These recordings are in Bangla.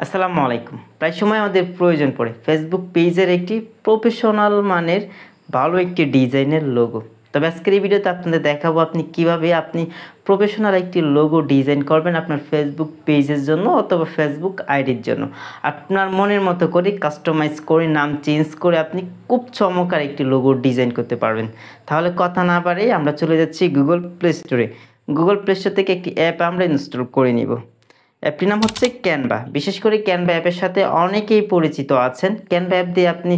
আসসালামু আলাইকুম। প্রায় সময় আমাদের প্রয়োজন পড়ে ফেসবুক পেজের একটি প্রফেশনাল মানের ভালো একটি ডিজাইনের লোগো। তবে আজকের এই ভিডিওতে আপনাদের দেখাবো আপনি কিভাবে প্রফেশনাল একটি লোগো ডিজাইন করবেন আপনার ফেসবুক পেজের জন্য অথবা ফেসবুক আইডির জন্য। আপনার মনের মতো করে কাস্টমাইজ করে নাম চেঞ্জ করে আপনি খুব চমৎকার একটি লোগো ডিজাইন করতে পারবেন। তাহলে কথা না বাড়িয়ে আমরা চলে যাচ্ছি গুগল প্লে স্টোরে। গুগল প্লে স্টোর থেকে একটি অ্যাপ আমরা ইনস্টল করে নিব। অ্যাপটির নাম হচ্ছে ক্যানভা। বিশেষ করে ক্যানভা অ্যাপের সাথে অনেকেই পরিচিত আছেন। ক্যানভা অ্যাপ দিয়ে আপনি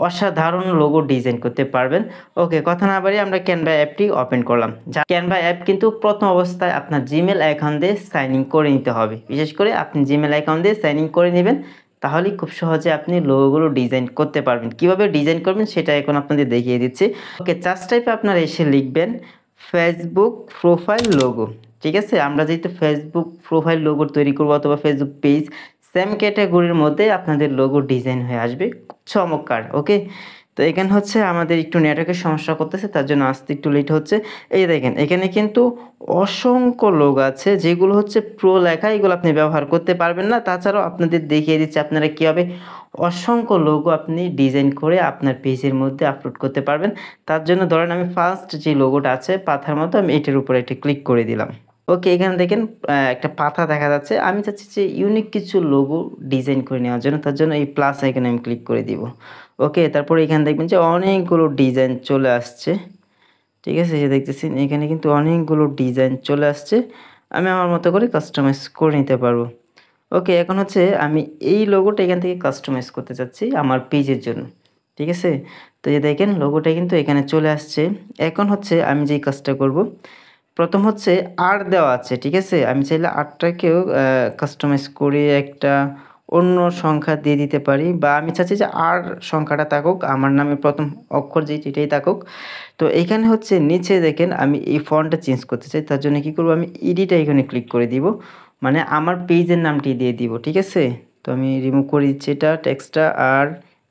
অসাধারণ লোগো ডিজাইন করতে পারবেন। ওকে, কথা না বাড়িয়ে আমরা ক্যানভা অ্যাপটি ওপেন করলাম। ক্যানভা অ্যাপ কিন্তু প্রথম অবস্থায় আপনার জিমেল অ্যাকাউন্ট দিয়ে সাইন ইন করে নিতে হবে। বিশেষ করে আপনি জিমেল অ্যাকাউন্ট দিয়ে সাইন ইন করে নেবেন, তাহলেই খুব সহজে আপনি লোগোগুলো ডিজাইন করতে পারবেন। কিভাবে ডিজাইন করবেন সেটা এখন আপনাদের দেখিয়ে দিচ্ছি। ওকে, সার্চ টাইপে আপনারা এসে লিখবেন ফেসবুক প্রোফাইল লোগো। ঠিক আছে, আমরা যেহেতু ফেসবুক প্রোফাইল লোগো তৈরি করবো অথবা ফেসবুক পেজ, সেম ক্যাটাগরির মধ্যে আপনাদের লোগো ডিজাইন হয়ে আসবে, খুব চমৎকার। ওকে, তো এখানে হচ্ছে আমাদের একটু নেটওয়ার্কের সমস্যা করতেছে, তার জন্য আসতে একটু লেট হচ্ছে। এই দেখেন এখানে কিন্তু অসংখ্য লোগো আছে যেগুলো হচ্ছে প্রো লেখা, এগুলো আপনি ব্যবহার করতে পারবেন না। তাছাড়াও আপনাদের দেখিয়ে দিচ্ছি আপনারা কীভাবে অসংখ্য লোগো আপনি ডিজাইন করে আপনার পেজের মধ্যে আপলোড করতে পারবেন। তার জন্য ধরেন আমি ফার্স্ট যে লোগোটা আছে পাথার মতো, আমি এটার উপরে একটা ক্লিক করে দিলাম। ওকে, এখানে দেখেন একটা পাতা দেখা যাচ্ছে। আমি চাচ্ছি যে ইউনিক কিছু লোগো ডিজাইন করে নেওয়ার জন্য, তার জন্য এই প্লাস আইকনে আমি ক্লিক করে দিব। ওকে, তারপরে এখানে দেখবেন যে অনেকগুলো ডিজাইন চলে আসছে। ঠিক আছে, যে দেখতেছেন এখানে কিন্তু অনেকগুলো ডিজাইন চলে আসছে, আমি আমার মতো করে কাস্টমাইজ করে নিতে পারবো। ওকে, এখন হচ্ছে আমি এই লোগোটা এখান থেকে কাস্টমাইজ করতে চাচ্ছি আমার পেজের জন্য। ঠিক আছে, তো এই দেখেন লোগোটা কিন্তু এখানে চলে আসছে। এখন হচ্ছে আমি যেই কাজটা করব, প্রথম হচ্ছে আর দেওয়া আছে। ঠিক আছে, আমি চাইলে আরটাকেও কাস্টমাইজ করে একটা অন্য সংখ্যা দিয়ে দিতে পারি, বা আমি চাচ্ছি যে আর সংখ্যাটা থাকুক, আমার নামে প্রথম অক্ষর যেটি এটাই থাকুক। তো এইখানে হচ্ছে নিচে দেখেন আমি এই ফন্টটা চেঞ্জ করতে চাই, তার জন্য কি করব, আমি এডিট আইকনে ক্লিক করে দিব, মানে আমার পেজের নামটি দিয়ে দিব। ঠিক আছে, তো আমি রিমুভ করে দিচ্ছি এটা, টেক্সটটা আর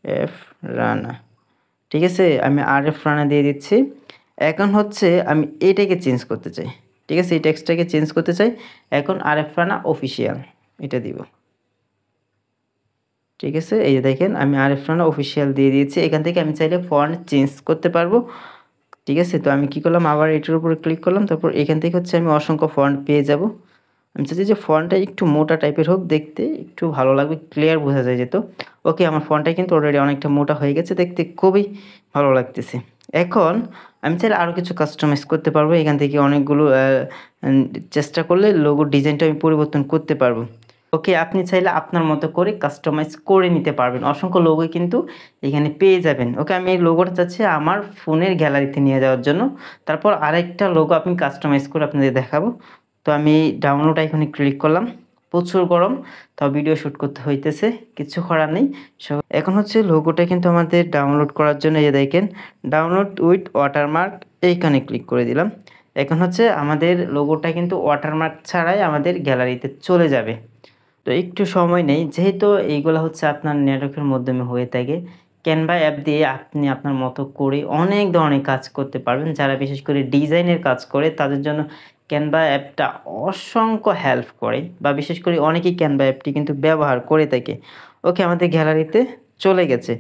এফ রানা। ঠিক আছে, আমি আর এফ রানা দিয়ে দিচ্ছি। এখন হচ্ছে আমি এটাকে চেঞ্জ করতে চাই। ঠিক আছে, এই টেক্সটটাকে চেঞ্জ করতে চাই। এখন আর এফ রানা অফিসিয়াল এটা দিব। ঠিক আছে, এই যে দেখেন আমি আর এফ রানা অফিসিয়াল দিয়ে দিয়েছি। এখান থেকে আমি চাইলে ফন্ট চেঞ্জ করতে পারবো। ঠিক আছে, তো আমি কি করলাম, আবার এটার উপরে ক্লিক করলাম। তারপর এখান থেকে হচ্ছে আমি অসংখ্য ফন্ট পেয়ে যাব। আমি চাচ্ছি যে ফন্টটা একটু মোটা টাইপের হোক, দেখতে একটু ভালো লাগবে, ক্লিয়ার বোঝা যায় যেত। ওকে, আমার ফন্টটা কিন্তু অলরেডি অনেকটা মোটা হয়ে গেছে, দেখতে খুবই ভালো লাগতেছে। এখন আমি চাইলে আরও কিছু কাস্টমাইজ করতে পারবো। এখান থেকে অনেকগুলো চেষ্টা করলে লোগোর ডিজাইনটা আমি পরিবর্তন করতে পারবো। ওকে, আপনি চাইলে আপনার মতো করে কাস্টমাইজ করে নিতে পারবেন। অসংখ্য লোগো কিন্তু এখানে পেয়ে যাবেন। ওকে, আমি এই লোগোটা চাচ্ছি আমার ফোনের গ্যালারিতে নিয়ে যাওয়ার জন্য। তারপর আরেকটা লোগো আমি কাস্টমাইজ করে আপনাদের দেখাবো। তো আমি ডাউনলোড আইকনে ক্লিক করলাম। প্রচুর গরম, তাও ভিডিও শ্যুট করতে হইতেছে, কিছু করার নেই। এখন হচ্ছে লোগোটা কিন্তু আমাদের ডাউনলোড করার জন্য এই দেখেন ডাউনলোড উইথ ওয়াটারমার্ক, এইখানে ক্লিক করে দিলাম। এখন হচ্ছে আমাদের লোগোটা কিন্তু ওয়াটারমার্ক ছাড়াই আমাদের গ্যালারিতে চলে যাবে। তো একটু সময় নেই, যেহেতু এইগুলো হচ্ছে আপনার নেটওয়ার্কের মাধ্যমে হয়ে থাকে। ক্যানভা অ্যাপ দিয়ে আপনি আপনার মতো করে অনেক ধরনের কাজ করতে পারবেন। যারা বিশেষ করে ডিজাইনের কাজ করে তাদের জন্য ক্যানভা অ্যাপটা অসংখ্য হেল্প করে, বা বিশেষ করে অনেকেই ক্যানভা অ্যাপটি কিন্তু ব্যবহার করে থাকে। ওকে, আমাদের গ্যালারিতে চলে গেছে।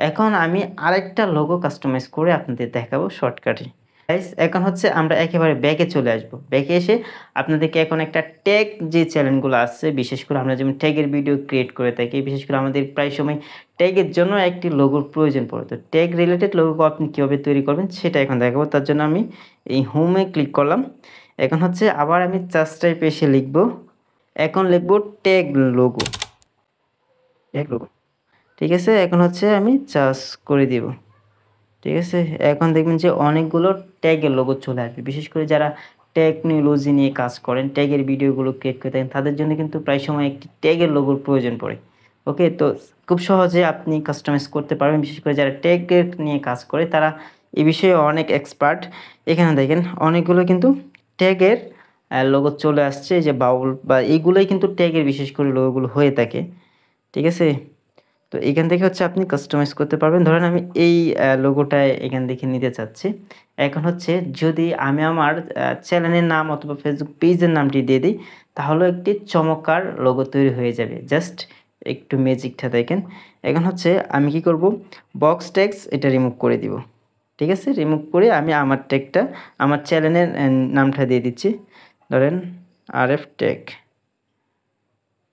এখন আমি আরেকটা লোগো কাস্টমাইজ করে আপনাদের দেখাবো শর্টকাটে। গাইস, এখন হচ্ছে আমরা একেবারে ব্যাকে চলে আসব। ব্যাকে এসে আপনাদেরকে এখন একটা ট্যাগ যে চ্যানেলগুলো আছে, বিশেষ করে আমরা যেমন ট্যাগের ভিডিও ক্রিয়েট করে থাকি, বিশেষ করে আমাদের প্রায় সময় ট্যাগের জন্য একটি লোগোর প্রয়োজন পড়ে। তো ট্যাগ রিলেটেড লোগো আপনি কীভাবে তৈরি করবেন সেটা এখন দেখাবো। তার জন্য আমি এই হোমে ক্লিক করলাম। এখন হচ্ছে আবার আমি সার্চ টাইপে এসে লিখব, এখন লিখব ট্যাগ লোগো। ট্যাগ লোগো, ঠিক আছে। এখন হচ্ছে আমি সার্চ করে দিব। ঠিক আছে, এখন দেখবেন যে অনেকগুলো ট্যাগের লোগো চলে আসবে। বিশেষ করে যারা টেকনোলজি নিয়ে কাজ করেন, ট্যাগের ভিডিওগুলো ক্রিয়েট করে থাকেন, তাদের জন্য কিন্তু প্রায় সময় একটি ট্যাগের লোগোর প্রয়োজন পড়ে। ওকে, তো খুব সহজে আপনি কাস্টমাইজ করতে পারবেন। বিশেষ করে যারা ট্যাগের নিয়ে কাজ করে তারা এই বিষয়ে অনেক এক্সপার্ট। এখানে দেখেন অনেকগুলো কিন্তু ট্যাগের লোগো চলে আসছে, যে বাউল বা এইগুলোই কিন্তু ট্যাগের বিশেষ করে লোগোগুলো হয়ে থাকে। ঠিক আছে, তো এখান থেকে হচ্ছে আপনি কাস্টমাইজ করতে পারবেন। ধরেন আমি এই লোগোটা এখান থেকে নিতে চাচ্ছি। এখন হচ্ছে যদি আমি আমার চ্যানেলের নাম অথবা ফেসবুক পেজের নামটি দিয়ে দিই, তাহলে একটি চমৎকার লোগো তৈরি হয়ে যাবে। জাস্ট একটু ম্যাজিকটা দেখেন। এখন হচ্ছে আমি কি করব, বক্স ট্যাগস এটা রিমুভ করে দিব। ঠিক আছে, রিমুভ করে আমি আমার ট্যাগটা, আমার চ্যানেলের নামটা দিয়ে দিচ্ছি, ধরেন আরএফ ট্যাগ।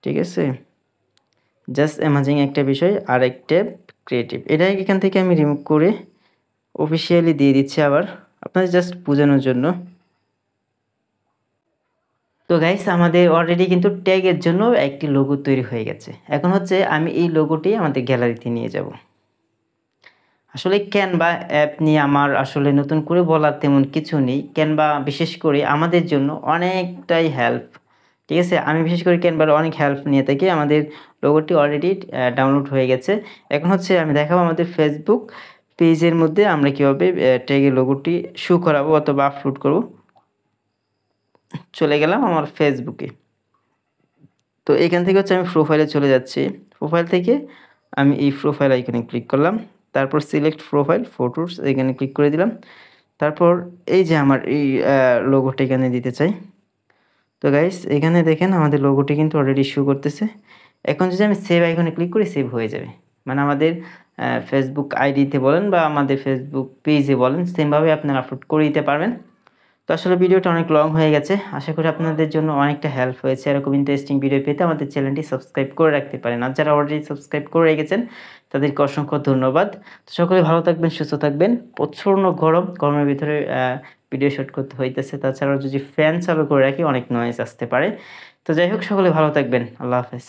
ঠিক আছে, জাস্ট অ্যামাজিং একটা বিষয়, আর এক ট্যাব ক্রিয়েটিভ, এটা এখান থেকে আমি রিমুভ করে অফিসিয়ালি দিয়ে দিচ্ছি আবার আপনাদের জাস্ট বোঝানোর জন্য। তো গাইস আমাদের অলরেডি কিন্তু ট্যাগের জন্য একটি লোগো তৈরি হয়ে গেছে। এখন হচ্ছে আমি এই লোগোটি আমাদের গ্যালারিতে নিয়ে যাব। আসলে ক্যানভা অ্যাপ নিয়ে আমার আসলে নতুন করে বলার তেমন কিছু নেই। ক্যানভা বিশেষ করে আমাদের জন্য অনেকটাই হেল্প। ঠিক আছে, আমি বিশেষ করে ক্যানভার অনেক হেল্প নিয়ে থাকি। আমাদের লোগোটি অলরেডি ডাউনলোড হয়ে গেছে। এখন হচ্ছে আমি দেখাবো আমাদের ফেসবুক পেজের মধ্যে আমরা কীভাবে ট্যাগের লোগোটি শো করাবো অথবা আপলোড করব। চলে গেলাম আমার ফেসবুকে। তো এখান থেকে হচ্ছে আমি প্রোফাইলে চলে যাচ্ছি। প্রোফাইল থেকে আমি এই প্রোফাইল আইকনে ক্লিক করলাম, তারপর সিলেক্ট প্রোফাইল ফটোস এখানে ক্লিক করে দিলাম। তারপর এই যে আমার এই লোগোটা এখানে দিতে চাই। তো গাইস এখানে দেখেন আমাদের লোগোটি কিন্তু অলরেডি শো করতেছে। এখন যদি আমি সেভ আইকনে ক্লিক করি, সেভ হয়ে যাবে। মানে আমাদের ফেসবুক আইডিতে বলেন বা আমাদের ফেসবুক পেজে বলেন, সেমভাবে আপনারা আপলোড করে দিতে পারবেন। তো আসলে ভিডিওটা অনেক লং হয়ে গেছে, আশা করি আপনাদের জন্য অনেকটা হেল্প হয়েছে। এরকম ইন্টারেস্টিং ভিডিও পেতে আমাদের চ্যানেলটি সাবস্ক্রাইব করে রাখতে পারেন, আর যারা অলরেডি সাবস্ক্রাইব করে রেখেছেন তাদেরকে অসংখ্য ধন্যবাদ। তো সকলে ভালো থাকবেন, সুস্থ থাকবেন। প্রচণ্ড গরমের ভিতরে ভিডিও শুট করতে হইতেছে, তাছাড়াও যদি ফ্যান চালু করে রাখি অনেক নয়েজ আসতে পারে। তো যাই হোক, সকলে ভালো থাকবেন, আল্লাহ হাফেজ।